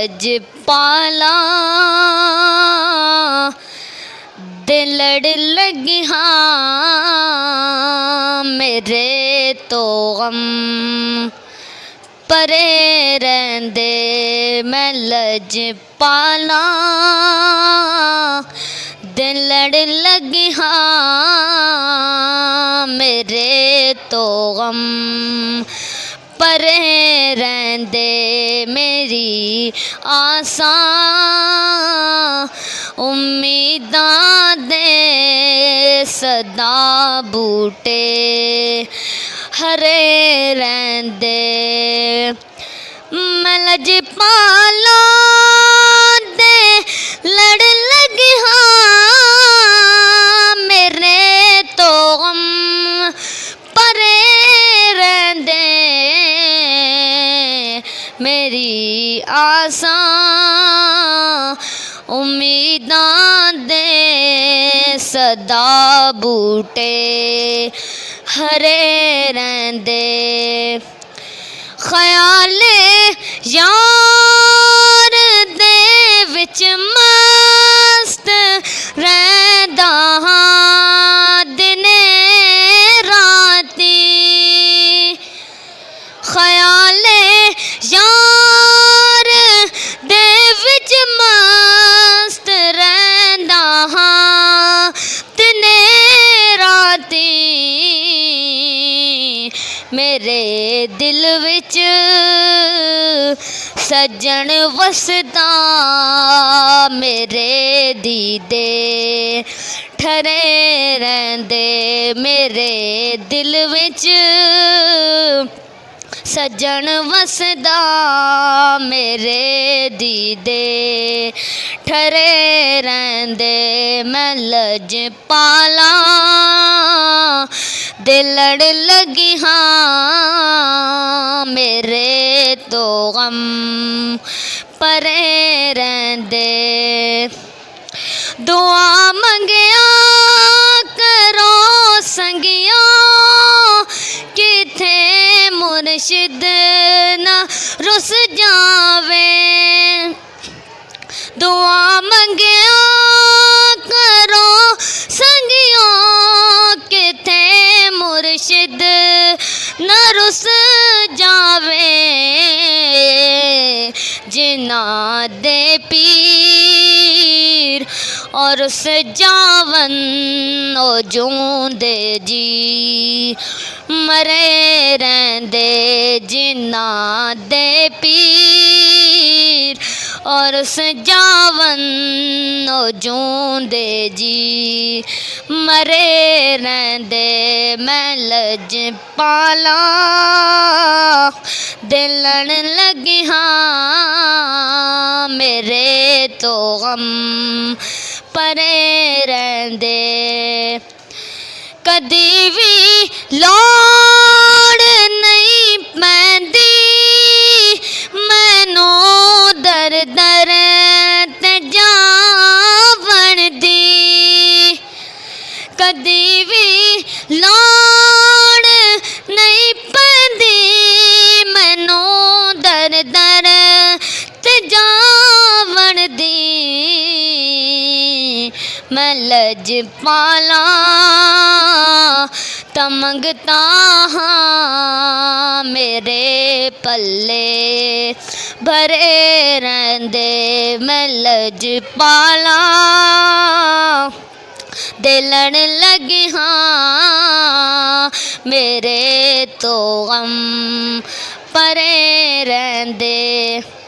लजपाला दिल लड़ लगियां मेरे तो गम परे रहिंदे मैं लजपाला दिल लड़ लगियां मेरे तो गम परे रहिंदे मेरी आसां उम्मीदां दे सदा बूटे हरे रहिंदे मैं लजपाला दे लड़ लगियां मेरे तो गम परे रहिंदे मेरी आसां उम्मीदां दे सदा बूटे हरे रहिंदे ख्याल यार दे विच मस्त रहिंदा हां दिने राती ख्याल यार दे विच मस्त रहिंदा हां दिने राती मेरे दिल विच सज्जन वसदा मेरे दीदे ठरे रहिंदे मेरे दिल विच सज्जन वसदा मेरे दीदे ठरे रहिंदे मैं लजपाला दिल लड़ लगियां मेरे तो गम परे रहिंदे दुआ मंगिया करो संगिया किथे मुर्शिद ना रुस जावे दुआ मंगिया करो संगिया किथे मुर्शिद ना रुस जावे जिन्ना दे पीर और उस जावन ओ जूंदे जी मरे रहिंदे जिन्ना दे पीर और उस जावन ओ जूंदे जी मरे रहिंदे मैं लजपाला दिल लड़ लगियां मेरे तो गम परे रहिंदे कदी भी लोड़ नहीं पैंदी मैनू दर दर ते जावण दी कदी भी लोड़ नहीं पैंदी मैनू दर दर ते जावण दी मैं लजपाला तमंगता हाँ मेरे पल्ले भरे रहिंदे मैं लजपाला दिल लड़ लगियां मेरे तो गम परे रहिंदे।